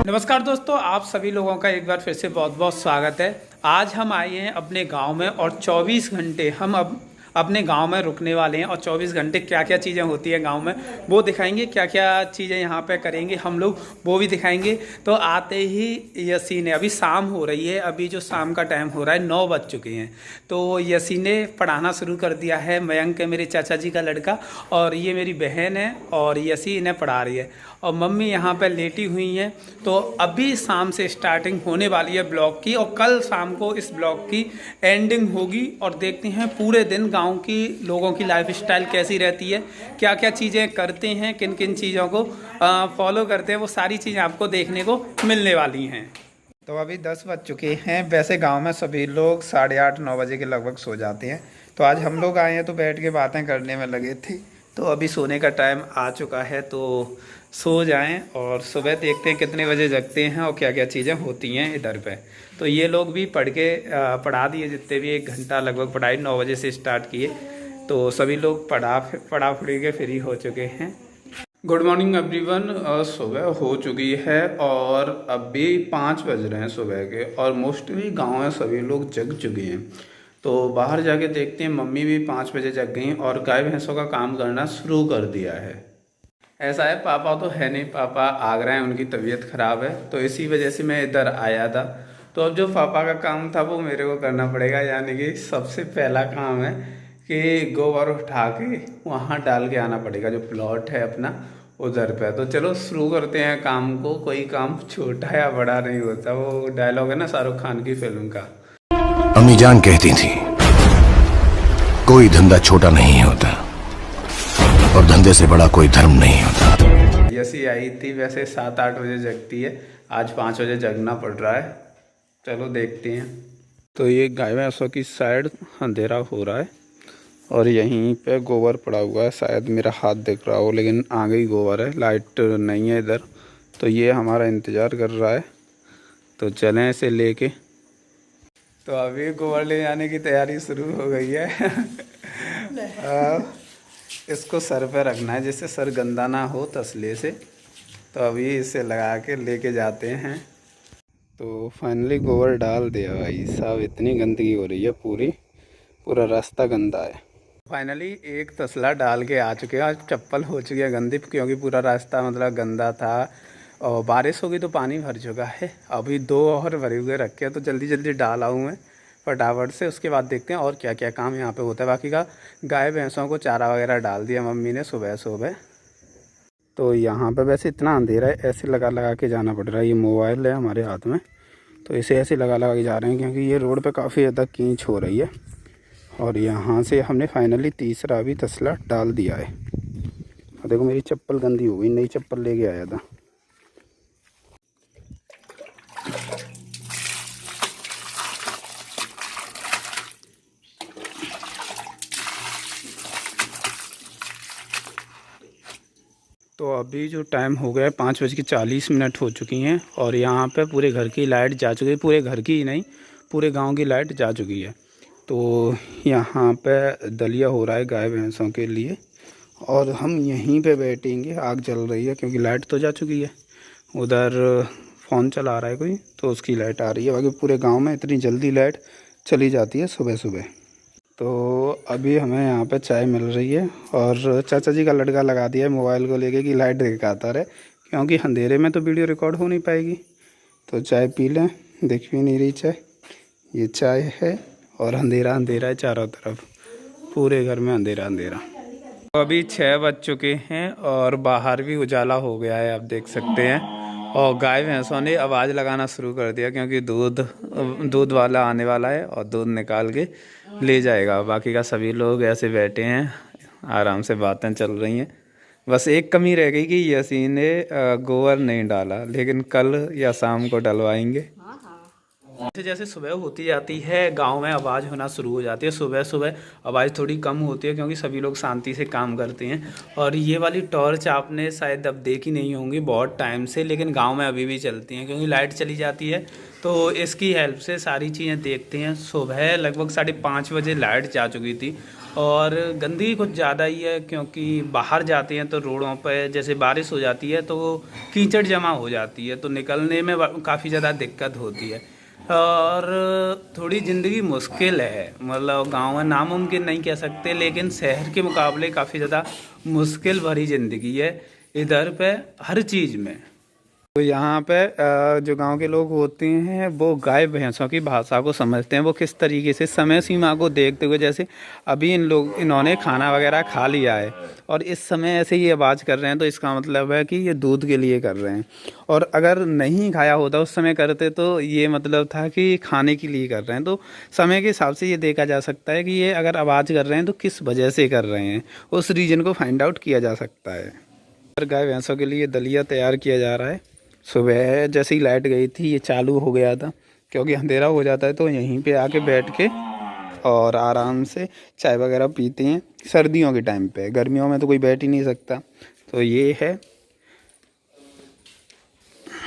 नमस्कार दोस्तों, आप सभी लोगों का एक बार फिर से बहुत बहुत स्वागत है। आज हम आए हैं अपने गांव में और 24 घंटे हम अब अपने गांव में रुकने वाले हैं और 24 घंटे क्या क्या चीज़ें होती हैं गांव में वो दिखाएंगे। क्या क्या चीज़ें यहाँ पे करेंगे हम लोग वो भी दिखाएंगे। तो आते ही यसी ने, अभी शाम हो रही है, अभी जो शाम का टाइम हो रहा है 9 बज चुके हैं। तो यसी ने पढ़ाना शुरू कर दिया है। मयंक है मेरे चाचा जी का लड़का और ये मेरी बहन है और यसी इन्हें पढ़ा रही है और मम्मी यहाँ पर लेटी हुई हैं। तो अभी शाम से स्टार्टिंग होने वाली है ब्लॉग की और कल शाम को इस ब्लॉग की एंडिंग होगी और देखते हैं पूरे दिन गांव की लोगों की लाइफस्टाइल कैसी रहती है, क्या क्या चीज़ें करते हैं, किन किन चीज़ों को फॉलो करते हैं, वो सारी चीज़ें आपको देखने को मिलने वाली हैं। तो अभी 10 बज चुके हैं। वैसे गांव में सभी लोग 8:30-9 बजे के लगभग सो जाते हैं। तो आज हम लोग आए हैं तो बैठ के बातें करने में लगे थे। तो अभी सोने का टाइम आ चुका है तो सो जाएं और सुबह देखते हैं कितने बजे जगते हैं और क्या क्या चीज़ें होती हैं इधर पे। तो ये लोग भी पढ़ा दिए, जितने भी 1 घंटा लगभग पढ़ाई 9 बजे से स्टार्ट किए। तो सभी लोग पढ़ा पढ़ी के फ्री हो चुके हैं। Good morning everyone. सुबह हो चुकी है और अभी 5 बज रहे हैं सुबह के और मोस्टली गाँव में सभी लोग जग चुके हैं। तो बाहर जाके देखते हैं, मम्मी भी 5 बजे जग गई और गाय भैंसों का काम करना शुरू कर दिया है। ऐसा है, पापा तो है नहीं, पापा आगरा हैं, उनकी तबीयत ख़राब है तो इसी वजह से मैं इधर आया था। तो अब जो पापा का काम था वो मेरे को करना पड़ेगा, यानी कि सबसे पहला काम है कि गोबर उठा के वहाँ डाल के आना पड़ेगा, जो प्लॉट है अपना उधर पे। तो चलो शुरू करते हैं काम को। कोई काम छोटा या बड़ा नहीं होता, वो डायलॉग है ना शाहरुख खान की फिल्म का। अम्मी जान कहती थी कोई धंधा छोटा नहीं होता और धंधे से बड़ा कोई धर्म नहीं होता। यसी आई थी, वैसे 7-8 बजे जगती है, आज 5 बजे जगना पड़ रहा है। चलो देखते हैं। तो ये गाय भैंसों की साइड अंधेरा हो रहा है और यहीं पे गोबर पड़ा हुआ है, शायद मेरा हाथ दिख रहा हो लेकिन आगे ही गोबर है, लाइट नहीं है इधर। तो ये हमारा इंतज़ार कर रहा है, तो चलें इसे लेके। तो अभी गोबर ले जाने की तैयारी शुरू हो गई है। इसको सर पे रखना है जिससे सर गंदा ना हो तसले से। तो अभी इसे लगा के लेके जाते हैं। तो फाइनली गोबर डाल दिया भाई साहब, इतनी गंदगी हो रही है, पूरा रास्ता गंदा है। फाइनली एक तसला डाल के आ चुके हैं। आज चप्पल हो चुकी है गंदी क्योंकि पूरा रास्ता मतलब गंदा था और बारिश होगी तो पानी भर चुका है। अभी 2 और भरे हुए रखे हैं तो जल्दी जल्दी डाल आऊँ मैं फटाफट से। उसके बाद देखते हैं और क्या क्या काम यहाँ पे होता है। बाकी का गाय भैंसों को चारा वगैरह डाल दिया मम्मी ने सुबह सुबह। तो यहाँ पे वैसे इतना अंधेरा है, ऐसे लगा लगा के जाना पड़ रहा है। ये मोबाइल है हमारे हाथ में तो इसे ऐसे लगा लगा के जा रहे हैं क्योंकि ये रोड पे काफ़ी ज़्यादा कींच हो रही है। और यहाँ से हमने फाइनली तीसरा भी तसला डाल दिया है। और देखो मेरी चप्पल गंदी हो गई, नई चप्पल लेके आया था। तो अभी जो टाइम हो गया है 5:40 हो चुकी हैं और यहाँ पे पूरे घर की लाइट जा चुकी है। पूरे घर की ही नहीं, पूरे गांव की लाइट जा चुकी है। तो यहाँ पे दलिया हो रहा है गाय भैंसों के लिए और हम यहीं पे बैठेंगे। आग जल रही है क्योंकि लाइट तो जा चुकी है। उधर फ़ोन चला रहा है कोई तो उसकी लाइट आ रही है। बाकी पूरे गाँव में इतनी जल्दी लाइट चली जाती है सुबह सुबह। तो अभी हमें यहाँ पे चाय मिल रही है और चाचा जी का लड़का लगा दिया है मोबाइल को लेके कि लाइट दिखाता रहे, क्योंकि अंधेरे में तो वीडियो रिकॉर्ड हो नहीं पाएगी। तो चाय पी लें, दिख भी नहीं रही चाय, ये चाय है और अंधेरा अंधेरा है चारों तरफ, पूरे घर में अंधेरा अंधेरा। तो अभी 6 बज चुके हैं और बाहर भी उजाला हो गया है, आप देख सकते हैं। और गाय भैंसों ने आवाज़ लगाना शुरू कर दिया क्योंकि दूध वाला आने वाला है और दूध निकाल के ले जाएगा। बाकी का सभी लोग ऐसे बैठे हैं, आराम से बातें चल रही हैं। बस एक कमी रह गई कि यसी ने गोबर नहीं डाला, लेकिन कल या शाम को डलवाएंगे। जैसे जैसे सुबह होती जाती है गांव में आवाज़ होना शुरू हो जाती है। सुबह सुबह आवाज़ थोड़ी कम होती है क्योंकि सभी लोग शांति से काम करते हैं। और ये वाली टॉर्च आपने शायद अब देखी नहीं होंगी बहुत टाइम से, लेकिन गांव में अभी भी चलती हैं क्योंकि लाइट चली जाती है तो इसकी हेल्प से सारी चीज़ें देखते हैं। सुबह लगभग 5:30 बजे लाइट जा चुकी थी और गंदगी कुछ ज़्यादा ही है, क्योंकि बाहर जाते हैं तो रोडों पर जैसे बारिश हो जाती है तो कीचड़ जमा हो जाती है, तो निकलने में काफ़ी ज़्यादा दिक्कत होती है और थोड़ी ज़िंदगी मुश्किल है। मतलब गांव में नामुमकिन नहीं कह सकते, लेकिन शहर के मुकाबले काफ़ी ज़्यादा मुश्किल भरी ज़िंदगी है इधर पे हर चीज़ में। तो यहाँ पे जो गांव के लोग होते हैं वो गाय भैंसों की भाषा को समझते हैं। वो किस तरीके से समय सीमा को देखते हुए, जैसे अभी इन्होंने खाना वगैरह खा लिया है और इस समय ऐसे ही आवाज़ कर रहे हैं, तो इसका मतलब है कि ये दूध के लिए कर रहे हैं। और अगर नहीं खाया होता उस समय करते तो ये मतलब था कि खाने के लिए कर रहे हैं। तो समय के हिसाब से ये देखा जा सकता है कि ये अगर आवाज़ कर रहे हैं तो किस वजह से कर रहे हैं, उस रीज़न को फाइंड आउट किया जा सकता है। गाय भैंसों के लिए दलिया तैयार किया जा रहा है। सुबह जैसे ही लाइट गई थी ये चालू हो गया था, क्योंकि अंधेरा हो जाता है तो यहीं पे आके बैठ के और आराम से चाय वगैरह पीते हैं सर्दियों के टाइम पे। गर्मियों में तो कोई बैठ ही नहीं सकता। तो ये है,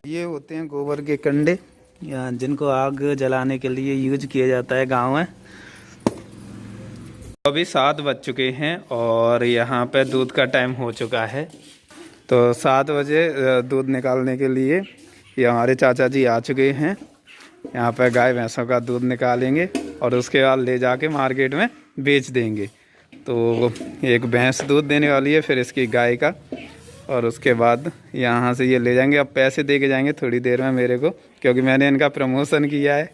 ये होते हैं गोबर के कंडे, या जिनको आग जलाने के लिए यूज किया जाता है गाँव में। अभी 7 बज चुके हैं और यहाँ पे दूध का टाइम हो चुका है। तो 7 बजे दूध निकालने के लिए ये हमारे चाचा जी आ चुके हैं। यहाँ पर गाय भैंसों का दूध निकालेंगे और उसके बाद ले जाके मार्केट में बेच देंगे। तो एक भैंस दूध देने वाली है, फिर इसकी गाय का, और उसके बाद यहाँ से ये ले जाएंगे। अब पैसे दे के जाएंगे थोड़ी देर में मेरे को, क्योंकि मैंने इनका प्रमोशन किया है।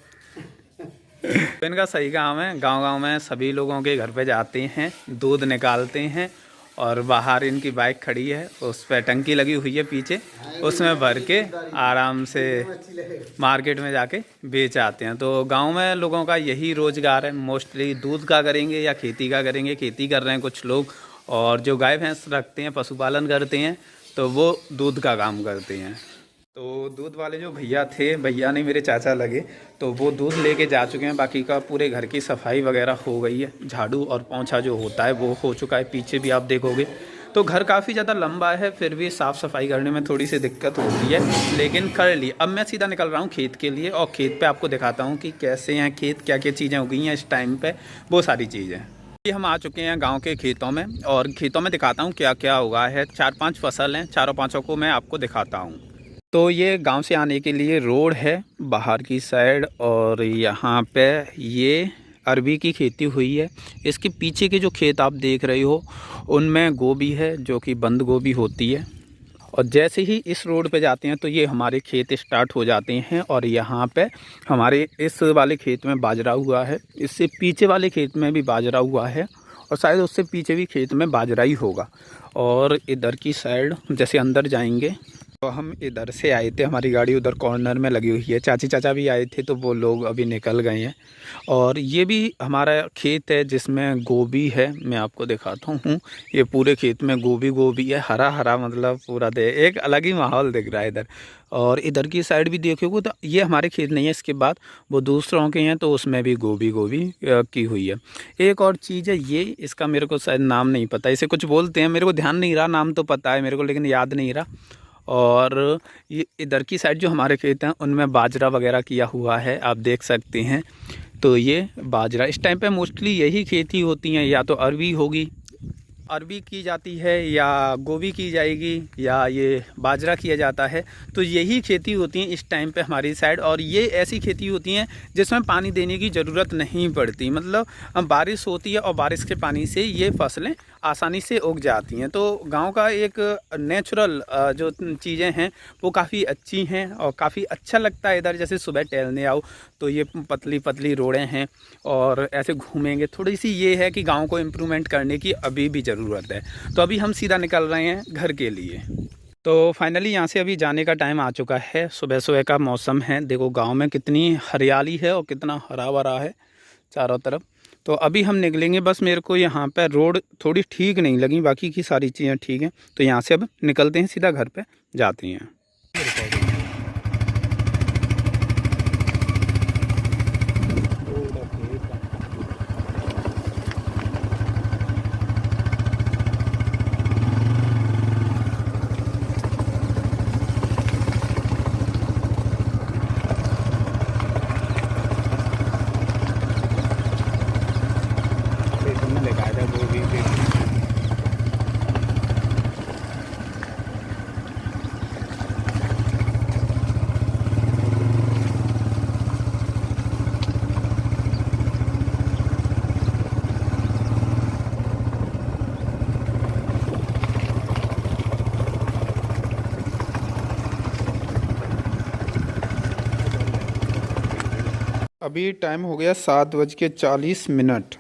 तो इनका सही काम है, गांव-गांव में सभी लोगों के घर पे जाते हैं, दूध निकालते हैं और बाहर इनकी बाइक खड़ी है, उस पर टंकी लगी हुई है पीछे, उसमें भर के आराम से मार्केट में जाके बेच आते हैं। तो गांव में लोगों का यही रोज़गार है, मोस्टली दूध का करेंगे या खेती का करेंगे। खेती कर रहे हैं कुछ लोग, और जो गाय भैंस रखते हैं, पशुपालन करते हैं, तो वो दूध का काम करते हैं। तो दूध वाले जो भैया थे, भैया नहीं मेरे चाचा लगे, तो वो दूध लेके जा चुके हैं। बाकी का पूरे घर की सफाई वगैरह हो गई है, झाड़ू और पोंछा जो होता है वो हो चुका है। पीछे भी आप देखोगे तो घर काफ़ी ज़्यादा लंबा है, फिर भी साफ़ सफाई करने में थोड़ी सी दिक्कत होती है, लेकिन कर ली। अब मैं सीधा निकल रहा हूँ खेत के लिए, और खेत पे आपको दिखाता हूँ कि कैसे हैं खेत, क्या क्या चीज़ें हो गई हैं इस टाइम पे, वो सारी चीज़ें। ये हम आ चुके हैं गांव के खेतों में, और खेतों में दिखाता हूँ क्या क्या हुआ है। 4-5 फसल हैं, चारों पाँचों को मैं आपको दिखाता हूँ। तो ये गांव से आने के लिए रोड है बाहर की साइड, और यहाँ पे ये अरबी की खेती हुई है। इसके पीछे के जो खेत आप देख रहे हो उनमें गोभी है, जो कि बंद गोभी होती है। और जैसे ही इस रोड पे जाते हैं तो ये हमारे खेत स्टार्ट हो जाते हैं, और यहाँ पे हमारे इस वाले खेत में बाजरा हुआ है, इससे पीछे वाले खेत में भी बाजरा हुआ है, और शायद उससे पीछे भी खेत में बाजरा ही होगा। और इधर की साइड जैसे अंदर जाएंगे तो हम इधर से आए थे, हमारी गाड़ी उधर कॉर्नर में लगी हुई है। चाची चाचा भी आए थे, तो वो लोग अभी निकल गए हैं। और ये भी हमारा खेत है जिसमें गोभी है, मैं आपको दिखाता हूँ। ये पूरे खेत में गोभी है, हरा हरा, मतलब पूरा एक अलग ही माहौल दिख रहा है इधर। और इधर की साइड भी देखोगे तो ये हमारे खेत नहीं है, इसके बाद वो दूसरों के हैं, तो उसमें भी गोभी की हुई है। एक और चीज़ है ये, इसका मेरे को शायद नाम नहीं पता, इसे कुछ बोलते हैं, मेरे को ध्यान नहीं रहा, नाम तो पता है मेरे को लेकिन याद नहीं रहा। और ये इधर की साइड जो हमारे खेत हैं उनमें बाजरा वगैरह किया हुआ है, आप देख सकते हैं। तो ये बाजरा इस टाइम पे मोस्टली यही खेती होती हैं, या तो अरबी होगी, अरबी की जाती है, या गोभी की जाएगी, या ये बाजरा किया जाता है। तो यही खेती होती है इस टाइम पे हमारी साइड। और ये ऐसी खेती होती हैं जिसमें पानी देने की ज़रूरत नहीं पड़ती, मतलब बारिश होती है और बारिश के पानी से ये फसलें आसानी से उग जाती हैं। तो गांव का एक नेचुरल जो चीज़ें हैं वो काफ़ी अच्छी हैं, और काफ़ी अच्छा लगता है इधर। जैसे सुबह टहलने आओ तो ये पतली पतली रोडें हैं, और ऐसे घूमेंगे। थोड़ी सी ये है कि गांव को इम्प्रूवमेंट करने की अभी भी ज़रूरत है। तो अभी हम सीधा निकल रहे हैं घर के लिए। तो फाइनली यहाँ से अभी जाने का टाइम आ चुका है। सुबह सुबह का मौसम है, देखो गांव में कितनी हरियाली है और कितना हरा भरा है चारों तरफ। तो अभी हम निकलेंगे, बस मेरे को यहाँ पर रोड थोड़ी ठीक नहीं लगी, बाकी की सारी चीज़ें ठीक हैं। तो यहाँ से अब निकलते हैं, सीधा घर पे जाते हैं। अभी टाइम हो गया 7:40।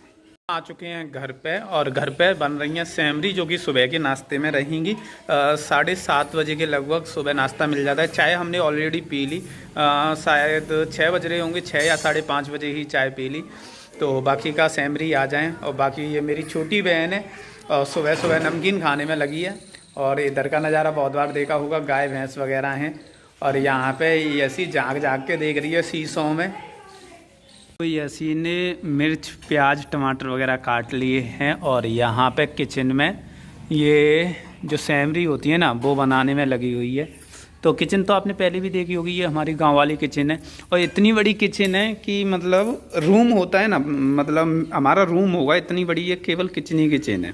आ चुके हैं घर पे और घर पे बन रही हैं सेमरी जो कि सुबह के नाश्ते में रहेंगी। 7:30 के लगभग सुबह नाश्ता मिल जाता है। चाय हमने ऑलरेडी पी ली, शायद 6 बज रहे होंगे, 6 या 5:30 बजे ही चाय पी ली। तो बाकी का सेमरी आ जाएं। और बाकी ये मेरी छोटी बहन है और सुबह सुबह नमकीन खाने में लगी है। और इधर का नज़ारा बहुत बार देखा होगा, गाय भैंस वगैरह हैं और यहाँ पे ऐसी झाँक झाँक के देख रही है शीशों में। तो यसी ने मिर्च प्याज टमाटर वगैरह काट लिए हैं और यहाँ पे किचन में ये जो सेमरी होती है ना वो बनाने में लगी हुई है। तो किचन तो आपने पहले भी देखी होगी, ये हमारी गांव वाली किचन है और इतनी बड़ी किचन है कि मतलब रूम होता है ना, मतलब हमारा रूम होगा इतनी बड़ी, ये केवल किचन ही किचन है।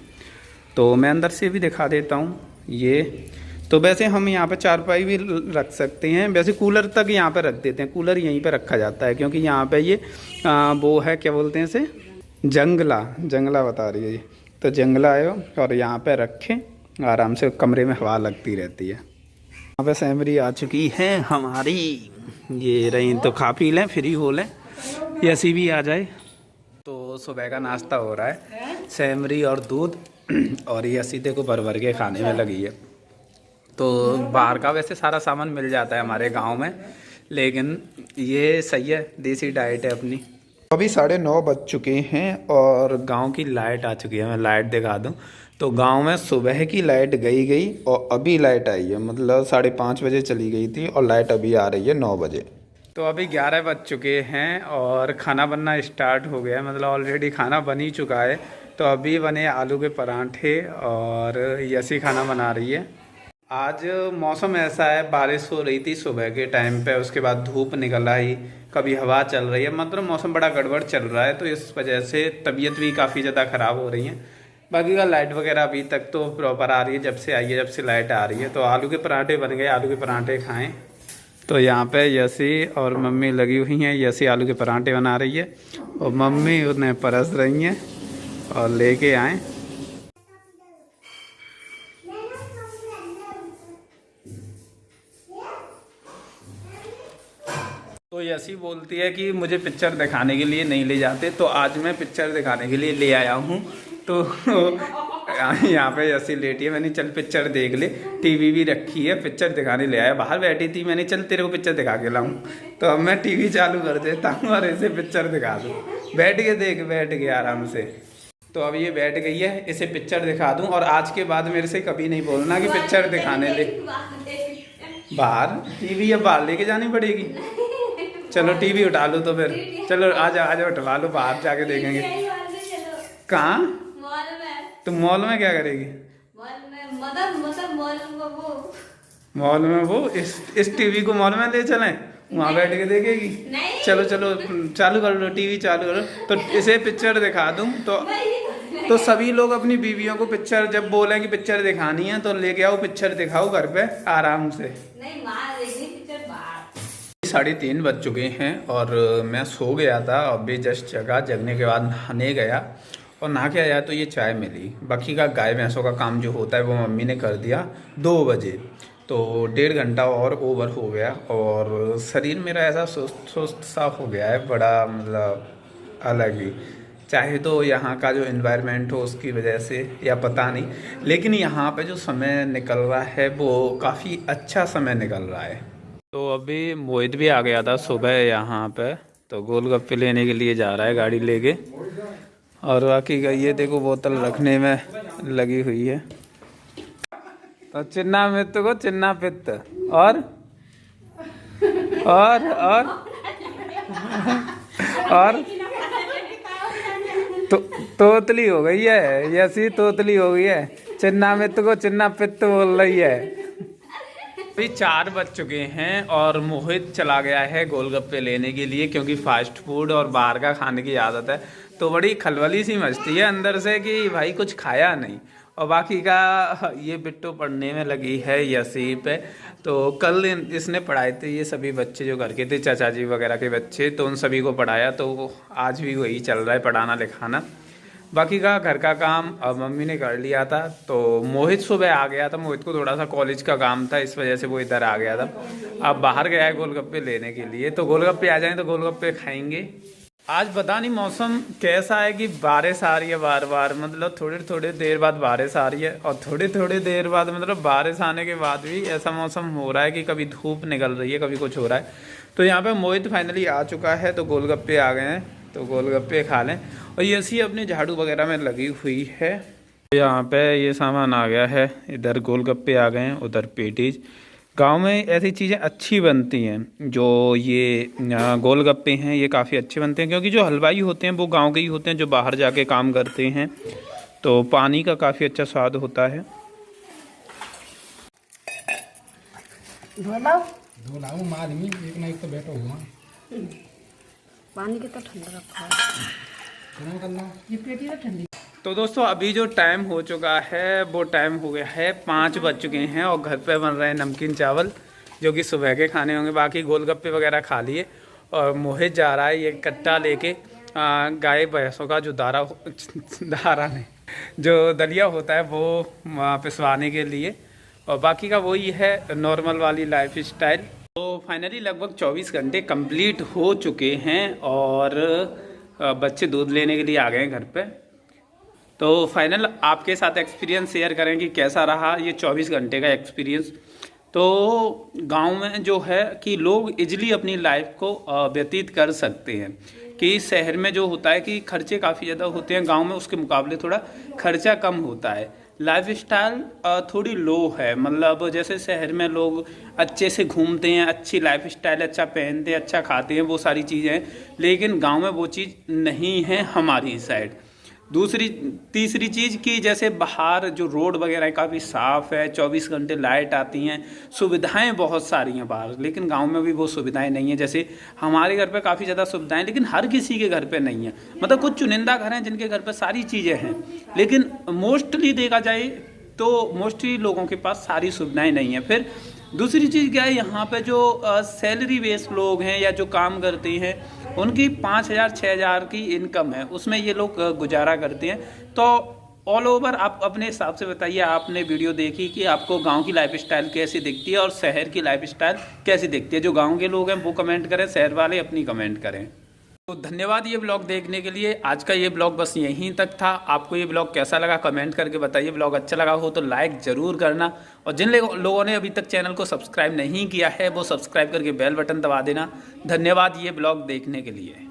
तो मैं अंदर से भी दिखा देता हूँ। ये तो वैसे हम यहाँ पे चारपाई भी रख सकते हैं, वैसे कूलर तक यहाँ पे रख देते हैं, कूलर यहीं पे रखा जाता है क्योंकि यहाँ पे ये वो है क्या बोलते हैं इसे, जंगला बता रही है ये। तो जंगला है और यहाँ पे रखें आराम से, कमरे में हवा लगती रहती है। यहाँ पे सेमरी आ चुकी है हमारी, ये रही तो खा पी लें, फ्री हो लें, ऐसी भी आ जाए। तो सुबह का नाश्ता हो रहा है, सेमरी और दूध और ये सीधे को भर भर के खाने में लगी है। तो बाहर का वैसे सारा सामान मिल जाता है हमारे गांव में, लेकिन ये सही है, देसी डाइट है अपनी। अभी 9:30 बज चुके हैं और गांव की लाइट आ चुकी है। मैं लाइट दिखा दूं तो गांव में सुबह की लाइट गई और अभी लाइट आई है, मतलब 5:30 बजे चली गई थी और लाइट अभी आ रही है 9 बजे। तो अभी 11 बज चुके हैं और खाना बनना स्टार्ट हो गया है, मतलब ऑलरेडी खाना बन ही चुका है। तो अभी बने आलू के पराठे और यसी खाना बना रही है। आज मौसम ऐसा है, बारिश हो रही थी सुबह के टाइम पे, उसके बाद धूप निकल आई, कभी हवा चल रही है, मतलब मौसम बड़ा गड़बड़ चल रहा है। तो इस वजह से तबीयत भी काफ़ी ज़्यादा ख़राब हो रही है। बाकी का लाइट वगैरह अभी तक तो प्रॉपर आ रही है, जब से आई है, जब से लाइट आ रही है। तो आलू के पराठे बन गए, आलू के पराठे खाएँ। तो यहाँ पे यसी और मम्मी लगी हुई हैं, यसी आलू के पराठे बना रही है और मम्मी उन्हें परस रही हैं और लेके आएँ। तो यसी बोलती है कि मुझे पिक्चर दिखाने के लिए नहीं ले जाते, तो आज मैं पिक्चर दिखाने के लिए ले आया हूँ। तो यहाँ पे यसी लेटी है, मैंने चल पिक्चर देख ले, टीवी भी रखी है, पिक्चर दिखाने ले आया। बाहर बैठी थी, मैंने चल तेरे को पिक्चर दिखा के लाऊं। तो अब मैं टीवी चालू कर देता हूँ और इसे पिक्चर दिखा दूँ, बैठ के देख, बैठ के आराम से। तो अब ये बैठ गई है, इसे पिक्चर दिखा दूँ और आज के बाद मेरे से कभी नहीं बोलना कि पिक्चर दिखाने ले। बाहर टीवी अब बाहर लेके जानी पड़ेगी। चलो टीवी उठा लो तो फिर, चलो आ जाओ उठवा लो, बाहर जाके देखेंगे। कहाँ? तुम मॉल में क्या करेगी? मॉल में वो इस टीवी को मॉल में ले चलें, वहाँ बैठ के देखेगी। चलो चलो चालू कर लो, टीवी चालू करो। तो इसे पिक्चर दिखा दूँ तो सभी लोग अपनी बीवियों को पिक्चर जब बोलें कि पिक्चर दिखानी है तो लेके आओ, पिक्चर दिखाओ घर पे आराम से। 3:30 बज चुके हैं और मैं सो गया था, अभी जस्ट जगा, जगने के बाद नहाने गया और नहा के आया तो ये चाय मिली। बाकी का गाय भैंसों का काम जो होता है वो मम्मी ने कर दिया 2 बजे। तो 1.5 घंटा और ओवर हो गया और शरीर मेरा ऐसा सुस्त सा हो गया है, बड़ा मतलब अलग ही। चाहे तो यहाँ का जो एनवायरनमेंट हो उसकी वजह से या पता नहीं, लेकिन यहाँ पे जो समय निकल रहा है वो काफ़ी अच्छा समय निकल रहा है। तो अभी मोहित भी आ गया था सुबह यहाँ पे, तो गोलगप्पे लेने के लिए जा रहा है गाड़ी लेके। और बाकी का ये देखो बोतल रखने में लगी हुई है। तो चिन्ना मित्र को चिन्ना पित्त और तो तोतली हो गई है, ऐसी तोतली हो गई है, चिन्ना मित्र को चिन्ना पित्त बोल रही है। अभी 4 बज चुके हैं और मोहित चला गया है गोलगप्पे लेने के लिए, क्योंकि फास्ट फूड और बाहर का खाने की आदत है। तो बड़ी खलबली सी मचती है अंदर से कि भाई कुछ खाया नहीं। और बाकी का ये बिट्टू पढ़ने में लगी है यसी पे। तो कल इसने पढ़ाए थे ये सभी बच्चे जो घर के थे, चाचा जी वगैरह के बच्चे, तो उन सभी को पढ़ाया। तो आज भी वही चल रहा है, पढ़ाना लिखाना। बाकी का घर का काम अब मम्मी ने कर लिया था। तो मोहित सुबह आ गया था, मोहित को थोड़ा सा कॉलेज का काम था, इस वजह से वो इधर आ गया था। अब बाहर गया है गोलगप्पे लेने के लिए, तो गोलगप्पे आ जाएं तो गोलगप्पे खाएंगे। आज पता नहीं मौसम कैसा है कि बारिश आ रही है बार बार, मतलब थोड़ी देर बाद बारिश आ रही है और थोड़ी देर बाद मतलब बारिश आने के बाद भी ऐसा मौसम हो रहा है कि कभी धूप निकल रही है, कभी कुछ हो रहा है। तो यहाँ पे मोहित फाइनली आ चुका है, तो गोलगप्पे आ गए हैं, तो गोलगप्पे खा लें। और ये सी अपने झाड़ू वगैरह में लगी हुई है। यहाँ पे ये सामान आ गया है, इधर गोलगप्पे आ गए हैं, उधर पेटीज। गांव में ऐसी चीज़ें अच्छी बनती हैं, जो ये गोलगप्पे हैं ये काफ़ी अच्छे बनते हैं, क्योंकि जो हलवाई होते हैं वो गांव के ही होते हैं, जो बाहर जाके काम करते हैं। तो पानी का काफ़ी अच्छा स्वाद होता है। धोलाऊ माल में एक ना एक तो बैठो हुआ पानी के तो ठंडा रखा है, ये पेटी तो ठंडी। तो दोस्तों अभी जो टाइम हो चुका है वो टाइम हो गया है 5 बज चुके हैं और घर पे बन रहे हैं नमकीन चावल, जो कि सुबह के खाने होंगे। बाकी गोलगप्पे वगैरह खा लिए और मोहित जा रहा है ये कट्टा लेके गाय भैंसों का जो दारा नहीं, जो दलिया होता है वो पिसवाने के लिए। और बाकी का वही है नॉर्मल वाली लाइफ स्टाइल। तो फाइनली लगभग 24 घंटे कंप्लीट हो चुके हैं और बच्चे दूध लेने के लिए आ गए हैं घर पे। तो फाइनल आपके साथ एक्सपीरियंस शेयर करें कि कैसा रहा ये 24 घंटे का एक्सपीरियंस। तो गांव में जो है कि लोग इजीली अपनी लाइफ को व्यतीत कर सकते हैं, कि शहर में जो होता है कि खर्चे काफ़ी ज़्यादा होते हैं, गांव में उसके मुकाबले थोड़ा खर्चा कम होता है। लाइफ स्टाइल थोड़ी लो है, मतलब जैसे शहर में लोग अच्छे से घूमते हैं, अच्छी लाइफ स्टाइल, अच्छा पहनते हैं, अच्छा खाते हैं, वो सारी चीज़ें हैं, लेकिन गांव में वो चीज़ नहीं है हमारी साइड। तीसरी चीज़ कि जैसे बाहर जो रोड वगैरह है काफ़ी साफ़ है, 24 घंटे लाइट आती हैं, सुविधाएं बहुत सारी हैं बाहर, लेकिन गांव में भी वो सुविधाएं नहीं है। जैसे हमारे घर पे काफ़ी ज़्यादा सुविधाएं, लेकिन हर किसी के घर पे नहीं है। मतलब कुछ चुनिंदा घर हैं जिनके घर पे सारी चीज़ें हैं, लेकिन मोस्टली देखा जाए तो मोस्टली लोगों के पास सारी सुविधाएँ नहीं हैं। फिर दूसरी चीज़ क्या है, यहाँ पे जो सैलरी बेस लोग हैं या जो काम करते हैं उनकी 5,000 6,000 की इनकम है, उसमें ये लोग गुजारा करते हैं। तो ऑल ओवर आप अपने हिसाब से बताइए, आपने वीडियो देखी कि आपको गांव की लाइफ स्टाइल कैसी दिखती है और शहर की लाइफ स्टाइल कैसी दिखती है। जो गांव के लोग हैं वो कमेंट करें, शहर वाले अपनी कमेंट करें। तो धन्यवाद ये ब्लॉग देखने के लिए। आज का ये ब्लॉग बस यहीं तक था। आपको ये ब्लॉग कैसा लगा कमेंट करके बताइए। ब्लॉग अच्छा लगा हो तो लाइक ज़रूर करना, और जिन लोगों ने अभी तक चैनल को सब्सक्राइब नहीं किया है वो सब्सक्राइब करके बेल बटन दबा देना। धन्यवाद ये ब्लॉग देखने के लिए।